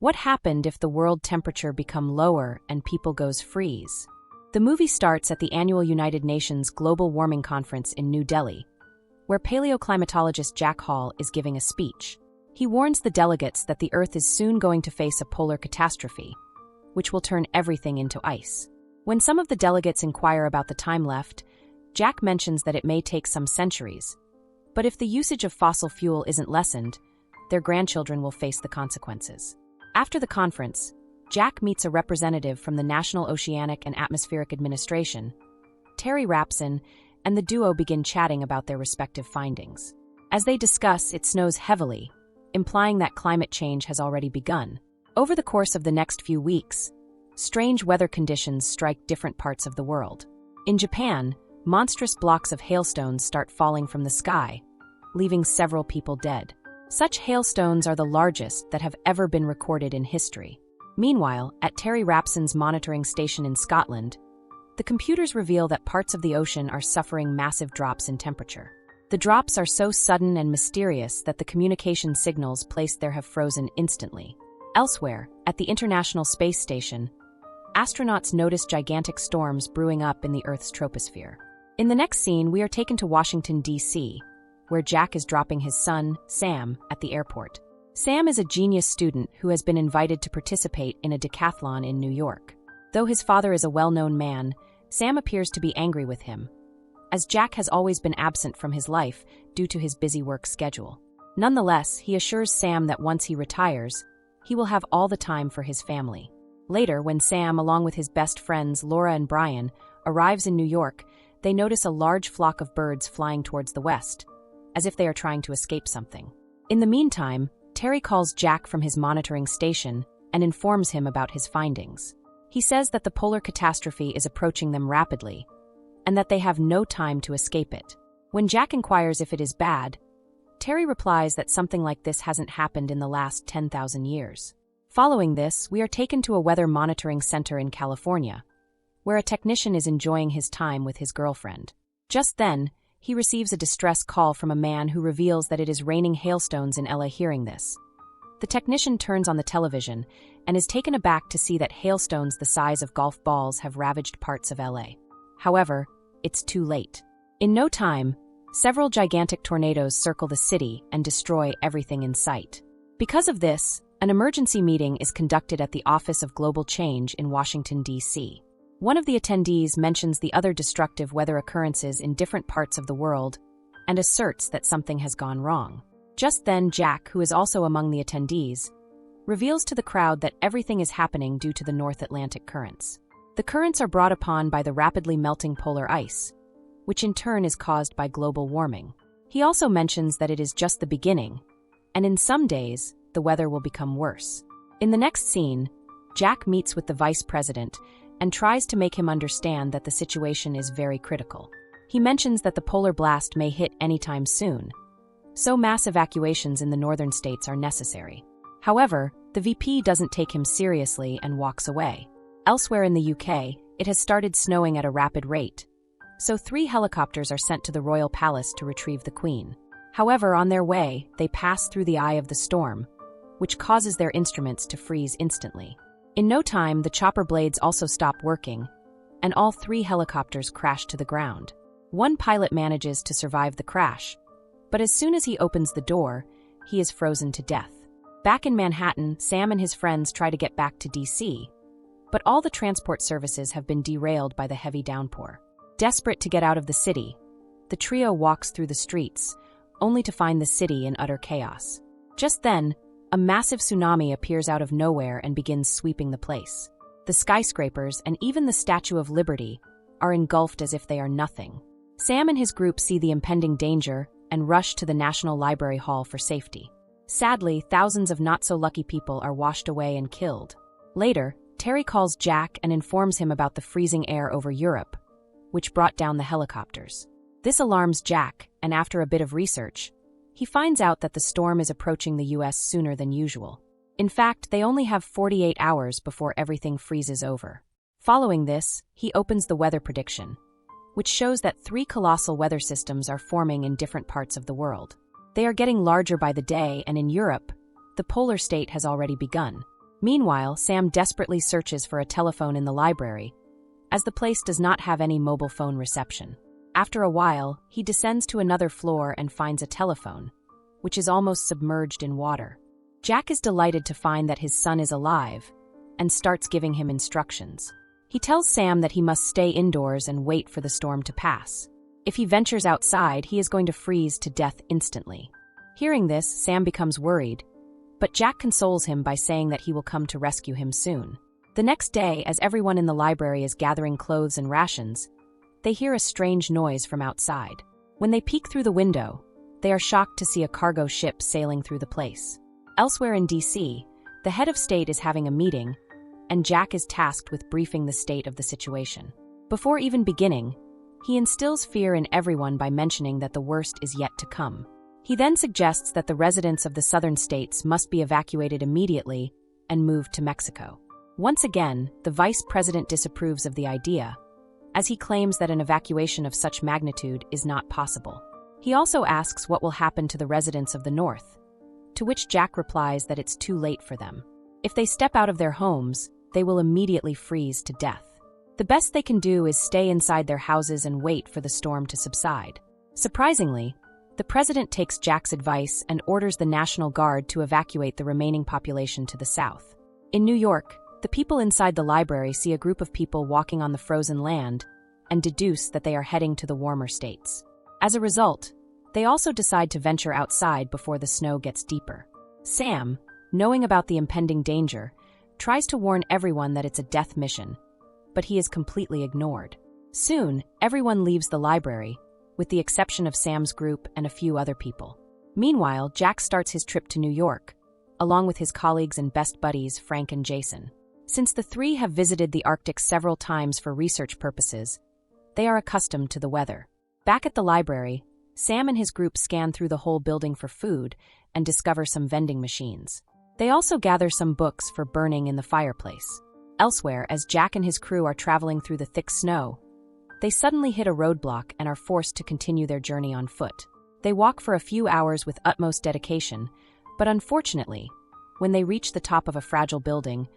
What happened if the world temperature become lower and people goes freeze? The movie starts at the annual United Nations Global Warming Conference in New Delhi, where paleoclimatologist Jack Hall is giving a speech. He warns the delegates that the Earth is soon going to face a polar catastrophe, which will turn everything into ice. When some of the delegates inquire about the time left, Jack mentions that it may take some centuries, but if the usage of fossil fuel isn't lessened, their grandchildren will face the consequences. After the conference, Jack meets a representative from the National Oceanic and Atmospheric Administration, Terry Rapson, and the duo begin chatting about their respective findings. As they discuss, it snows heavily, implying that climate change has already begun. Over the course of the next few weeks, strange weather conditions strike different parts of the world. In Japan, monstrous blocks of hailstones start falling from the sky, leaving several people dead. Such hailstones are the largest that have ever been recorded in history. Meanwhile, at Terry Rapson's monitoring station in Scotland, the computers reveal that parts of the ocean are suffering massive drops in temperature. The drops are so sudden and mysterious that the communication signals placed there have frozen instantly. Elsewhere, at the International Space Station, astronauts notice gigantic storms brewing up in the Earth's troposphere. In the next scene, we are taken to Washington, D.C., where Jack is dropping his son, Sam, at the airport. Sam is a genius student who has been invited to participate in a decathlon in New York. Though his father is a well-known man, Sam appears to be angry with him, as Jack has always been absent from his life due to his busy work schedule. Nonetheless, he assures Sam that once he retires, he will have all the time for his family. Later, when Sam, along with his best friends Laura and Brian, arrives in New York, they notice a large flock of birds flying towards the west, as if they are trying to escape something. In the meantime, Terry calls Jack from his monitoring station and informs him about his findings. He says that the polar catastrophe is approaching them rapidly, and that they have no time to escape it. When Jack inquires if it is bad, Terry replies that something like this hasn't happened in the last 10,000 years. Following this, we are taken to a weather monitoring center in California, where a technician is enjoying his time with his girlfriend. Just then, he receives a distress call from a man who reveals that it is raining hailstones in LA. Hearing this, the technician turns on the television and is taken aback to see that hailstones the size of golf balls have ravaged parts of LA. However, it's too late. In no time, several gigantic tornadoes circle the city and destroy everything in sight. Because of this, an emergency meeting is conducted at the Office of Global Change in Washington, D.C. One of the attendees mentions the other destructive weather occurrences in different parts of the world and asserts that something has gone wrong. Just then, Jack, who is also among the attendees, reveals to the crowd that everything is happening due to the North Atlantic currents. The currents are brought upon by the rapidly melting polar ice, which in turn is caused by global warming. He also mentions that it is just the beginning, and in some days, the weather will become worse. In the next scene, Jack meets with the vice president and tries to make him understand that the situation is very critical. He mentions that the polar blast may hit anytime soon, so mass evacuations in the northern states are necessary. However, the VP doesn't take him seriously and walks away. Elsewhere in the UK, it has started snowing at a rapid rate, so 3 helicopters are sent to the royal palace to retrieve the Queen. However, on their way, they pass through the eye of the storm, which causes their instruments to freeze instantly. In no time, the chopper blades also stop working, and all 3 helicopters crash to the ground. One pilot manages to survive the crash, but as soon as he opens the door, he is frozen to death. Back in Manhattan, Sam and his friends try to get back to DC, but all the transport services have been derailed by the heavy downpour. Desperate to get out of the city, the trio walks through the streets, only to find the city in utter chaos. Just then, a massive tsunami appears out of nowhere and begins sweeping the place. The skyscrapers and even the Statue of Liberty are engulfed as if they are nothing. Sam and his group see the impending danger and rush to the National Library Hall for safety. Sadly, thousands of not-so-lucky people are washed away and killed. Later, Terry calls Jack and informs him about the freezing air over Europe, which brought down the helicopters. This alarms Jack, and after a bit of research, he finds out that the storm is approaching the US sooner than usual. In fact, they only have 48 hours before everything freezes over. Following this, he opens the weather prediction, which shows that 3 colossal weather systems are forming in different parts of the world. They are getting larger by the day, and in Europe, the polar state has already begun. Meanwhile, Sam desperately searches for a telephone in the library, as the place does not have any mobile phone reception. After a while, he descends to another floor and finds a telephone, which is almost submerged in water. Jack is delighted to find that his son is alive and starts giving him instructions. He tells Sam that he must stay indoors and wait for the storm to pass. If he ventures outside, he is going to freeze to death instantly. Hearing this, Sam becomes worried, but Jack consoles him by saying that he will come to rescue him soon. The next day, as everyone in the library is gathering clothes and rations, they hear a strange noise from outside. When they peek through the window, they are shocked to see a cargo ship sailing through the place. Elsewhere in DC, the head of state is having a meeting, and Jack is tasked with briefing the state of the situation. Before even beginning, he instills fear in everyone by mentioning that the worst is yet to come. He then suggests that the residents of the southern states must be evacuated immediately and moved to Mexico. Once again, the vice president disapproves of the idea, as he claims that an evacuation of such magnitude is not possible. He also asks what will happen to the residents of the north, to which Jack replies that it's too late for them. If they step out of their homes, they will immediately freeze to death. The best they can do is stay inside their houses and wait for the storm to subside. Surprisingly, the president takes Jack's advice and orders the National Guard to evacuate the remaining population to the south. In New York, the people inside the library see a group of people walking on the frozen land and deduce that they are heading to the warmer states. As a result, they also decide to venture outside before the snow gets deeper. Sam, knowing about the impending danger, tries to warn everyone that it's a death mission, but he is completely ignored. Soon, everyone leaves the library, with the exception of Sam's group and a few other people. Meanwhile, Jack starts his trip to New York, along with his colleagues and best buddies, Frank and Jason. Since the three have visited the Arctic several times for research purposes, they are accustomed to the weather. Back at the library, Sam and his group scan through the whole building for food and discover some vending machines. They also gather some books for burning in the fireplace. Elsewhere, as Jack and his crew are traveling through the thick snow, they suddenly hit a roadblock and are forced to continue their journey on foot. They walk for a few hours with utmost dedication, but unfortunately, when they reach the top of a fragile building,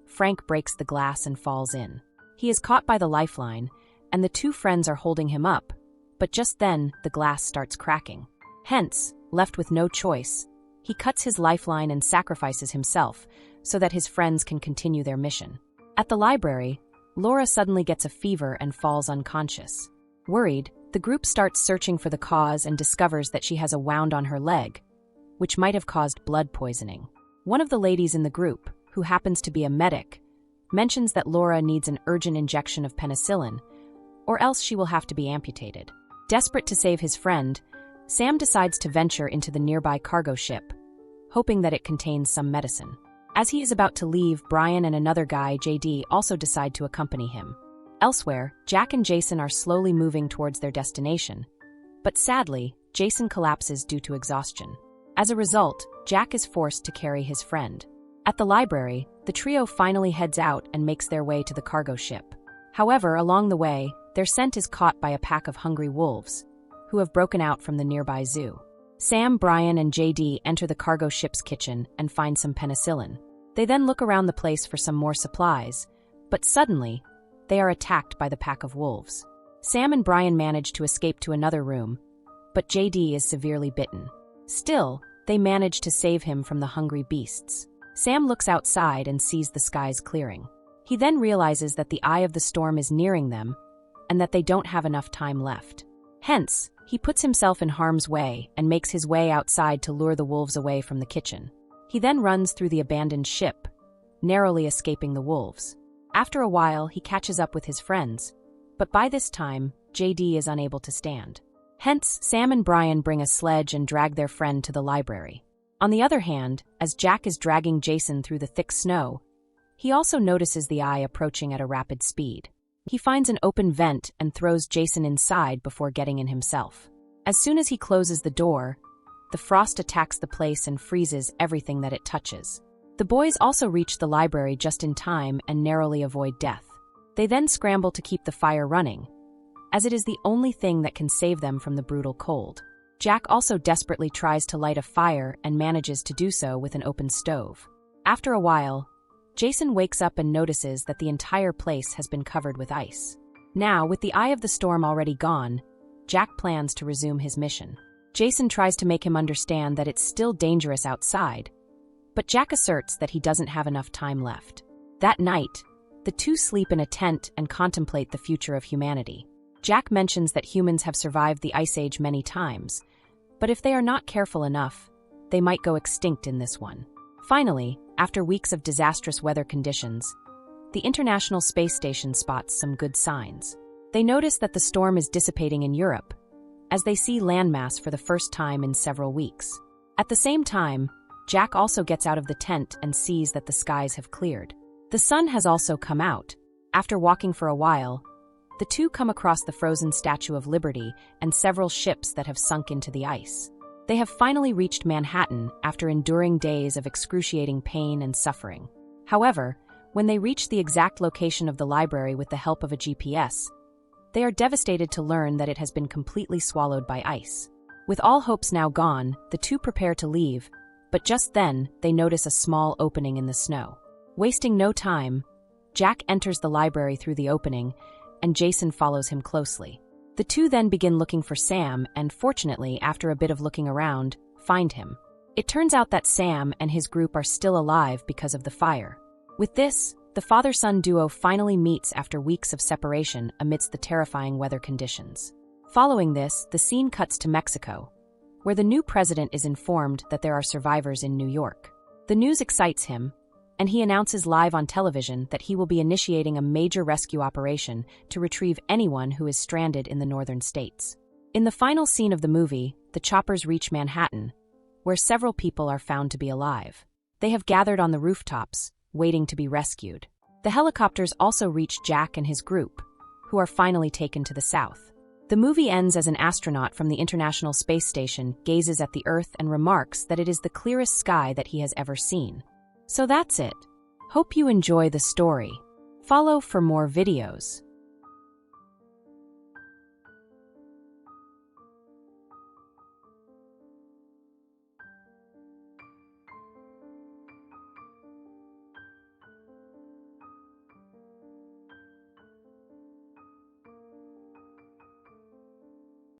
Frank breaks the glass and falls in. He is caught by the lifeline, and the two friends are holding him up, but just then, the glass starts cracking. Hence, left with no choice, he cuts his lifeline and sacrifices himself so that his friends can continue their mission. At the library, Laura suddenly gets a fever and falls unconscious. Worried, the group starts searching for the cause and discovers that she has a wound on her leg, which might have caused blood poisoning. One of the ladies in the group, who happens to be a medic, mentions that Laura needs an urgent injection of penicillin, or else she will have to be amputated. Desperate to save his friend, Sam decides to venture into the nearby cargo ship, hoping that it contains some medicine. As he is about to leave, Brian and another guy, JD, also decide to accompany him. Elsewhere, Jack and Jason are slowly moving towards their destination, but sadly, Jason collapses due to exhaustion. As a result, Jack is forced to carry his friend. At the library, the trio finally heads out and makes their way to the cargo ship. However, along the way, their scent is caught by a pack of hungry wolves, who have broken out from the nearby zoo. Sam, Brian, and JD enter the cargo ship's kitchen and find some penicillin. They then look around the place for some more supplies, but suddenly, they are attacked by the pack of wolves. Sam and Brian manage to escape to another room, but JD is severely bitten. Still, they manage to save him from the hungry beasts. Sam looks outside and sees the skies clearing. He then realizes that the eye of the storm is nearing them, and that they don't have enough time left. Hence, he puts himself in harm's way and makes his way outside to lure the wolves away from the kitchen. He then runs through the abandoned ship, narrowly escaping the wolves. After a while, he catches up with his friends, but by this time, JD is unable to stand. Hence, Sam and Brian bring a sledge and drag their friend to the library. On the other hand, as Jack is dragging Jason through the thick snow, he also notices the eye approaching at a rapid speed. He finds an open vent and throws Jason inside before getting in himself. As soon as he closes the door, the frost attacks the place and freezes everything that it touches. The boys also reach the library just in time and narrowly avoid death. They then scramble to keep the fire running, as it is the only thing that can save them from the brutal cold. Jack also desperately tries to light a fire and manages to do so with an open stove. After a while, Jason wakes up and notices that the entire place has been covered with ice. Now, with the eye of the storm already gone, Jack plans to resume his mission. Jason tries to make him understand that it's still dangerous outside, but Jack asserts that he doesn't have enough time left. That night, the two sleep in a tent and contemplate the future of humanity. Jack mentions that humans have survived the Ice Age many times, but if they are not careful enough, they might go extinct in this one. Finally, after weeks of disastrous weather conditions, the International Space Station spots some good signs. They notice that the storm is dissipating in Europe, as they see landmass for the first time in several weeks. At the same time, Jack also gets out of the tent and sees that the skies have cleared. The sun has also come out. After walking for a while, the two come across the frozen Statue of Liberty and several ships that have sunk into the ice. They have finally reached Manhattan after enduring days of excruciating pain and suffering. However, when they reach the exact location of the library with the help of a GPS, they are devastated to learn that it has been completely swallowed by ice. With all hopes now gone, the two prepare to leave, but just then they notice a small opening in the snow. Wasting no time, Jack enters the library through the opening, and Jason follows him closely. The two then begin looking for Sam and, fortunately, after a bit of looking around, find him. It turns out that Sam and his group are still alive because of the fire. With this, the father-son duo finally meets after weeks of separation amidst the terrifying weather conditions. Following this, the scene cuts to Mexico, where the new president is informed that there are survivors in New York. The news excites him, and he announces live on television that he will be initiating a major rescue operation to retrieve anyone who is stranded in the northern states. In the final scene of the movie, the choppers reach Manhattan, where several people are found to be alive. They have gathered on the rooftops, waiting to be rescued. The helicopters also reach Jack and his group, who are finally taken to the south. The movie ends as an astronaut from the International Space Station gazes at the Earth and remarks that it is the clearest sky that he has ever seen. So that's it. Hope you enjoy the story. Follow for more videos.